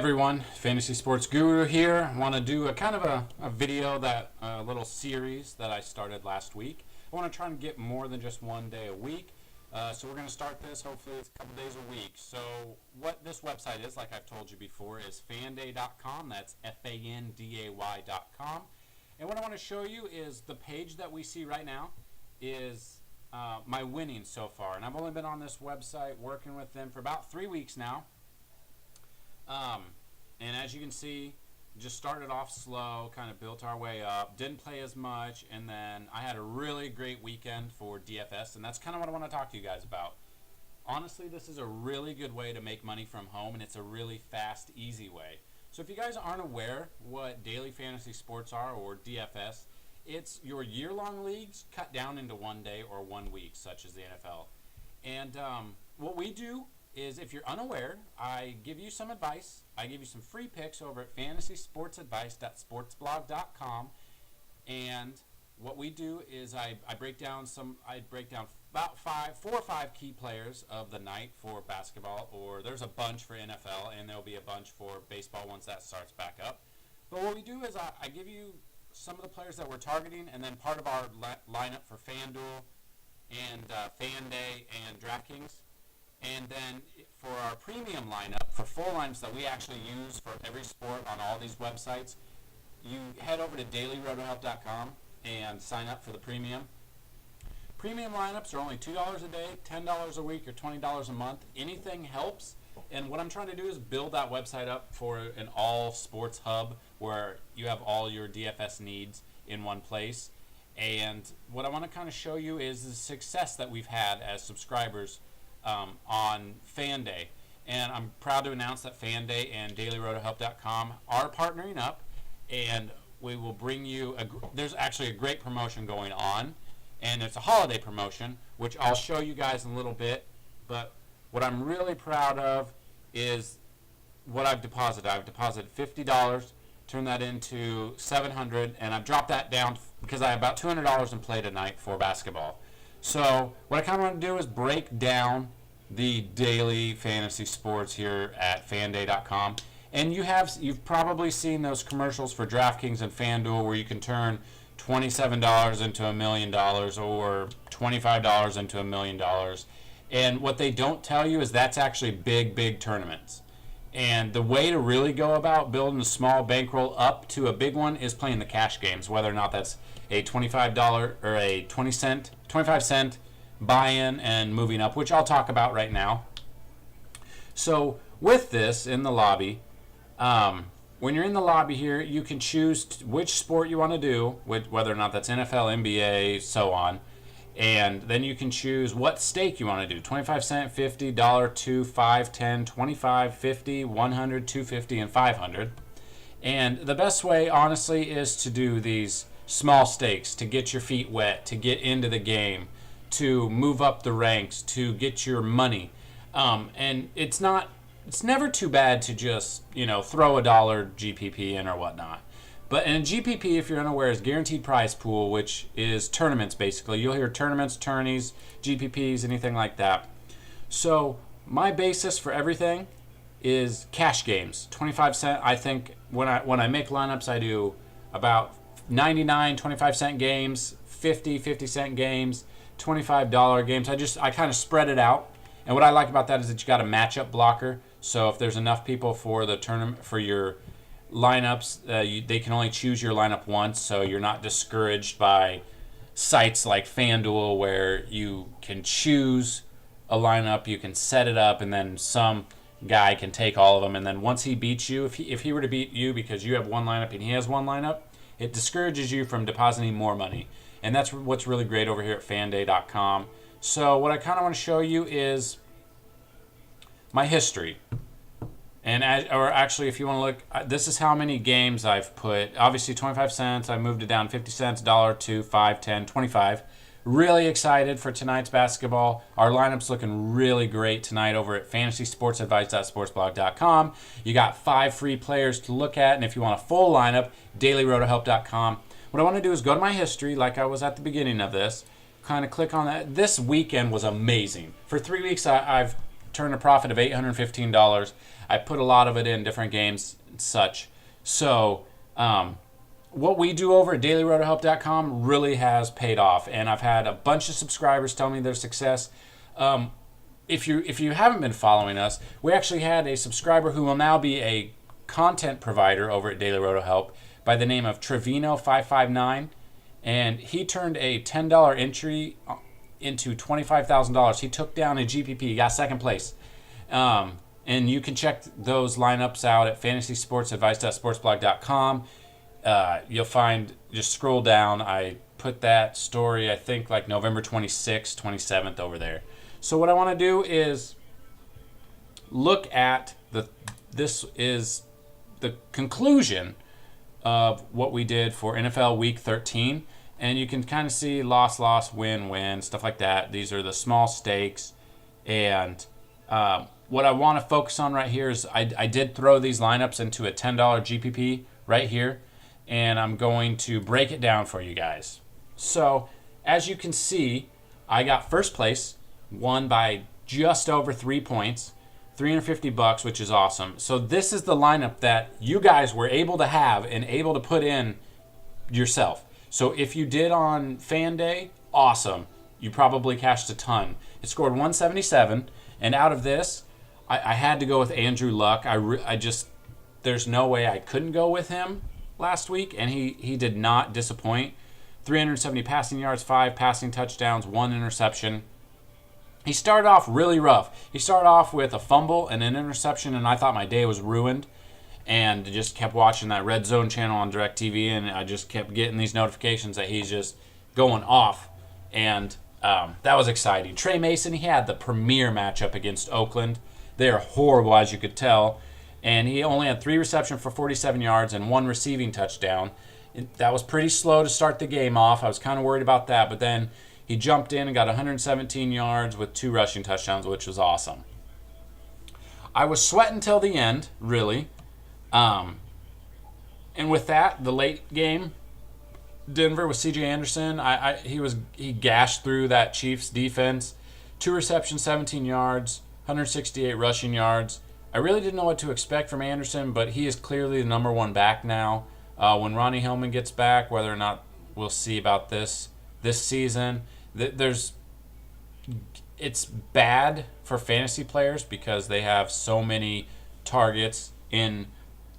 everyone, Fantasy Sports Guru here. I want to do a kind of a video, a little series that I started last week. I want to try and get more than just one day a week. So we're going to start this, hopefully it's a couple days a week. So what this website is, like I've told you before, is fanday.com. That's fanday.com. And what I want to show you is the page that we see right now is my winnings so far. And I've only been on this website working with them for about 3 weeks now. And as you can see, just started off slow, kind of built our way up, didn't play as much, and then I had a really great weekend for DFS, and that's kind of what I want to talk to you guys about. Honestly, this is a really good way to make money from home, and it's a really fast, easy way. So if you guys aren't aware what daily fantasy sports are, or DFS, it's your year-long leagues cut down into 1 day or 1 week, such as the NFL. And what we do is, if you're unaware, I give you some advice. I give you some free picks over at fantasysportsadvice.sportsblog.com. And what we do is I break down about 4 or 5 key players of the night for basketball, or there's a bunch for NFL, and there'll be a bunch for baseball once that starts back up. But what we do is I give you some of the players that we're targeting, and then part of our lineup for FanDuel and FanDay and DraftKings. And then for our premium lineup, for full lineups that we actually use for every sport on all these websites, you head over to dailyrotohelp.com and sign up for the premium. Premium lineups are only $2 a day, $10 a week, or $20 a month. Anything helps. And what I'm trying to do is build that website up for an all sports hub where you have all your DFS needs in one place. And what I want to kind of show you is the success that we've had as subscribers on FanDay. And I'm proud to announce that FanDay and dailyrotohelp.com are partnering up, and we will bring you there's actually a great promotion going on, and it's a holiday promotion, which I'll show you guys in a little bit. But what I'm really proud of is what I've deposited. I've deposited $50, turned that into $700, and I've dropped that down because I have about $200 in play tonight for basketball. So what I kind of want to do is break down the daily fantasy sports here at fanday.com. And you've probably seen those commercials for DraftKings and FanDuel where you can turn $27 into $1 million or $25 into $1 million. And what they don't tell you is that's actually big tournaments. And the way to really go about building a small bankroll up to a big one is playing the cash games, whether or not that's a $25 or a 25 cent buy-in and moving up, which I'll talk about right now. So with this in the lobby, when you're in the lobby here, you can choose which sport you want to do, whether or not that's NFL, NBA, so on. And then you can choose what stake you want to do. 25 cent, $50, $2, $5, $10, $25, $50, $100, $250, and $500. And the best way, honestly, is to do these small stakes, to get your feet wet, to get into the game, to move up the ranks, to get your money. And it's never too bad to just, throw a dollar GPP in or whatnot. But in a GPP, if you're unaware, is guaranteed prize pool, which is tournaments basically. You'll hear tournaments, tourneys, GPPs, anything like that. So my basis for everything is cash games. 25 cent. I think when I make lineups, I do about 99 25-cent games, 50-cent games, $25 games. I kind of spread it out. And what I like about that is that you got a matchup blocker. So if there's enough people for the tournament for your lineups, they can only choose your lineup once, so you're not discouraged by sites like FanDuel where you can choose a lineup, you can set it up, and then some guy can take all of them. And then once he beats you, if he were to beat you because you have one lineup and he has one lineup, it discourages you from depositing more money. And that's what's really great over here at fanday.com. So what I kind of want to show you is my history. And actually, if you want to look, this is how many games I've put. Obviously, 25 cents. I moved it down 50 cents, $1, $2, $5, $10, $25. Really excited for tonight's basketball. Our lineup's looking really great tonight over at fantasysportsadvice.sportsblog.com. You got 5 free players to look at, and if you want a full lineup, dailyrotohelp.com. What I want to do is go to my history, like I was at the beginning of this. Kind of click on that. This weekend was amazing. For 3 weeks, I've turned a profit of $815. I put a lot of it in different games and such. So what we do over at dailyrotohelp.com really has paid off, and I've had a bunch of subscribers tell me their success. If you haven't been following us, we actually had a subscriber who will now be a content provider over at Daily Roto Help by the name of Trevino559, and he turned a $10 entry into $25,000. He took down a GPP, he got second place. And you can check those lineups out at fantasysportsadvice.sportsblog.com. You'll find, just scroll down, I put that story, I think like November 26th, 27th over there. So what I want to do is look at this is the conclusion of what we did for NFL Week 13. And you can kind of see loss, win, stuff like that. These are the small stakes. And what I want to focus on right here is I did throw these lineups into a $10 GPP right here. And I'm going to break it down for you guys. So as you can see, I got first place, won by just over 3 points, $350, which is awesome. So this is the lineup that you guys were able to have and able to put in yourself. So if you did on Fan Day, awesome. You probably cashed a ton. It scored 177, and out of this, I had to go with Andrew Luck. I just, there's no way I couldn't go with him last week, and he did not disappoint. 370 passing yards, 5 passing touchdowns, 1 interception. He started off really rough. He started off with a fumble and an interception, and I thought my day was ruined. And just kept watching that Red Zone channel on DirecTV, and I just kept getting these notifications that he's just going off. And that was exciting. Trey Mason, he had the premier matchup against Oakland. They are horrible, as you could tell. And he only had 3 receptions for 47 yards and 1 receiving touchdown. That was pretty slow to start the game off. I was kind of worried about that. But then he jumped in and got 117 yards with 2 rushing touchdowns, which was awesome. I was sweating till the end, really. And with that, the late game, Denver with C.J. Anderson, he gashed through that Chiefs defense. 2 receptions, 17 yards, 168 rushing yards. I really didn't know what to expect from Anderson, but he is clearly the number 1 back now. When Ronnie Hillman gets back, whether or not we'll see about this season, it's bad for fantasy players because they have so many targets in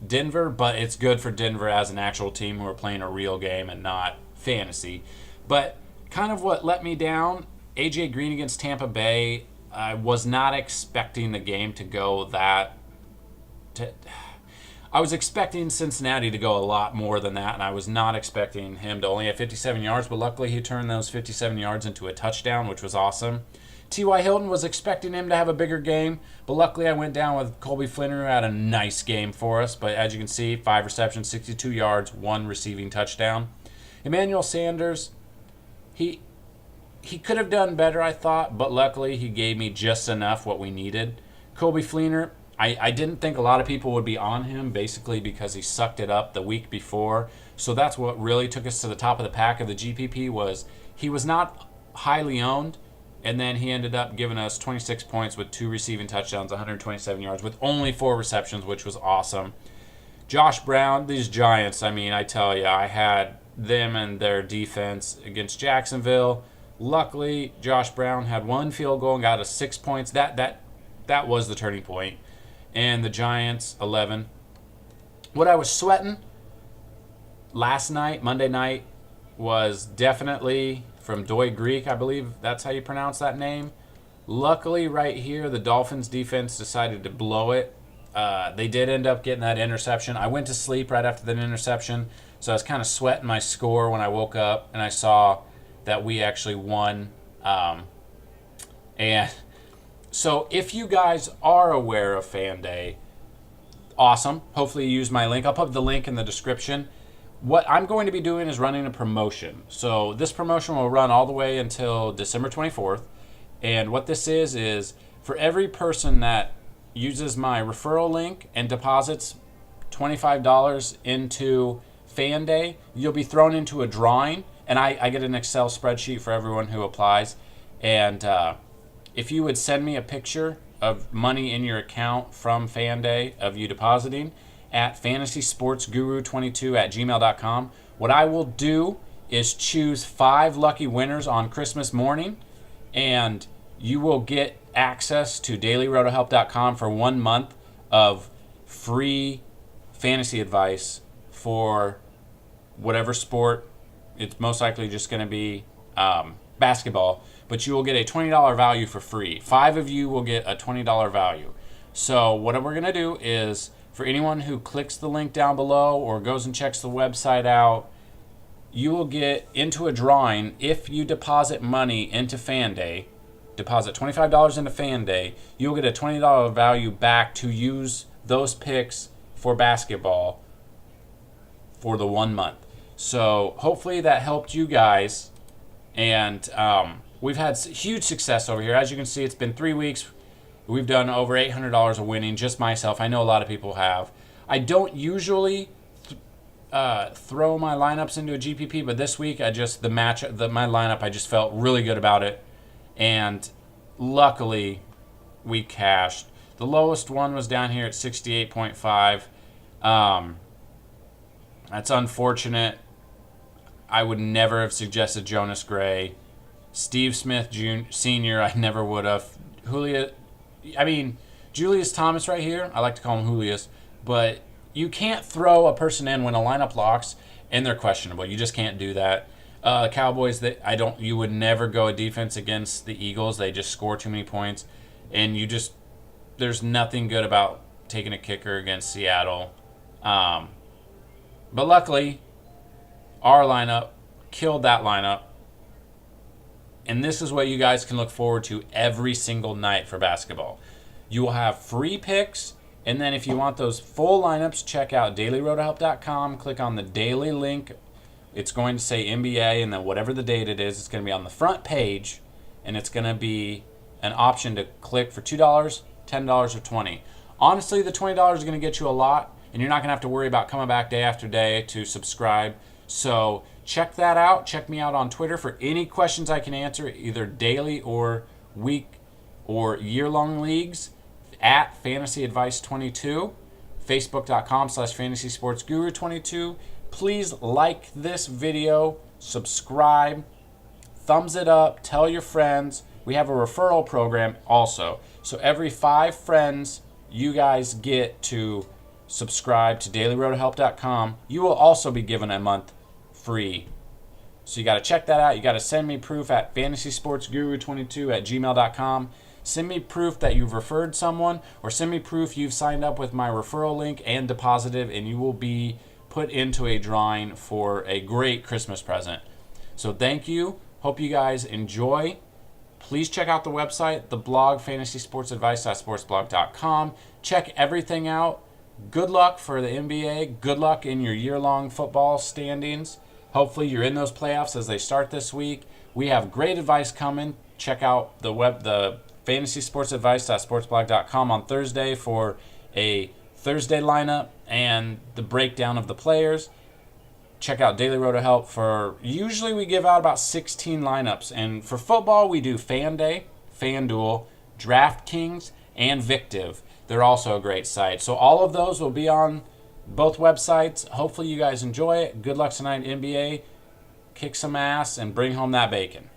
Denver, but it's good for Denver as an actual team who are playing a real game and not fantasy. But kind of what let me down, A.J. Green against Tampa Bay, I was not expecting the game to go that... I was expecting Cincinnati to go a lot more than that, and I was not expecting him to only have 57 yards, but luckily he turned those 57 yards into a touchdown, which was awesome. T.Y. Hilton was expecting him to have a bigger game, but luckily I went down with Colby Flinner, who had a nice game for us. But as you can see, 5 receptions, 62 yards, 1 receiving touchdown. Emmanuel Sanders, he could have done better, I thought, but luckily he gave me just enough what we needed. Colby Flinner, I didn't think a lot of people would be on him, basically because he sucked it up the week before. So that's what really took us to the top of the pack of the GPP was he was not highly owned. And then he ended up giving us 26 points with 2 receiving touchdowns, 127 yards, with only 4 receptions, which was awesome. Josh Brown, these Giants, I mean, I tell you, I had them and their defense against Jacksonville. Luckily, Josh Brown had 1 field goal and got us 6 points. That was the turning point. And the Giants, 11. What I was sweating last night, Monday night, was definitely... from Doy Greek, I believe that's how you pronounce that name. Luckily, right here, the Dolphins defense decided to blow it. They did end up getting that interception. I went to sleep right after that interception, so I was kind of sweating my score when I woke up and I saw that we actually won. And so if you guys are aware of Fan Day, awesome. Hopefully you use my link. I'll put the link in the description. What I'm going to be doing is running a promotion. So this promotion will run all the way until December 24th. And what this is for every person that uses my referral link and deposits $25 into Fan Day, you'll be thrown into a drawing. And I get an Excel spreadsheet for everyone who applies. And if you would send me a picture of money in your account from FanDay of you depositing at fantasysportsguru22@gmail.com. What I will do is choose 5 lucky winners on Christmas morning, and you will get access to dailyrotohelp.com for 1 month of free fantasy advice for whatever sport. It's most likely just going to be basketball, but you will get a $20 value for free. 5 of you will get a $20 value. So what we're going to do is, for anyone who clicks the link down below or goes and checks the website out, you will get into a drawing if you deposit money into FanDay. Deposit $25 into FanDay, you'll get a $20 value back to use those picks for basketball for the 1 month. So hopefully that helped you guys, and we've had huge success over here. As you can see, it's been 3 weeks. We've done over $800 of winning, just myself. I know a lot of people have. I don't usually throw my lineups into a GPP, but this week my lineup, I just felt really good about it, and luckily we cashed. The lowest one was down here at 68.5. That's unfortunate. I would never have suggested Jonas Gray. Steve Smith Sr., I never would have. Julius Thomas right here, I like to call him Julius, but you can't throw a person in when a lineup locks and they're questionable. You just can't do that. Cowboys, you would never go a defense against the Eagles. They just score too many points, and there's nothing good about taking a kicker against Seattle. But luckily, our lineup killed that lineup. And this is what you guys can look forward to every single night for basketball. You will have free picks, and then if you want those full lineups, check out dailyrotohelp.com. Click on the daily link. It's going to say NBA, and then whatever the date it is, it's going to be on the front page, and it's going to be an option to click for $2, $10, or $20. Honestly, the $20 is going to get you a lot, and you're not going to have to worry about coming back day after day to subscribe. So check that out. Check me out on Twitter for any questions I can answer, either daily or week or year-long leagues, at Fantasy Advice 22, facebook.com/fantasysportsguru22. Please like this video, subscribe, thumbs it up, tell your friends. We have a referral program also. So every 5 friends you guys get to subscribe to dailyrotohelp.com, you will also be given a month free. So you got to check that out. You got to send me proof at fantasysportsguru22@gmail.com. Send me proof that you've referred someone, or send me proof you've signed up with my referral link and deposited, and you will be put into a drawing for a great Christmas present. So thank you. Hope you guys enjoy. Please check out the website, the blog, fantasysportsadvice.sportsblog.com. Check everything out. Good luck for the NBA. Good luck in your year-long football standings. Hopefully you're in those playoffs as they start this week. We have great advice coming. Check out the fantasysportsadvice.sportsblog.com on Thursday for a Thursday lineup and the breakdown of the players. Check out Daily Roto Help for, usually we give out about 16 lineups. And for football, we do FanDay, FanDuel, DraftKings, and Victiv. They're also a great site. So all of those will be on both websites. Hopefully you guys enjoy it. Good luck tonight, NBA. Kick some ass and bring home that bacon.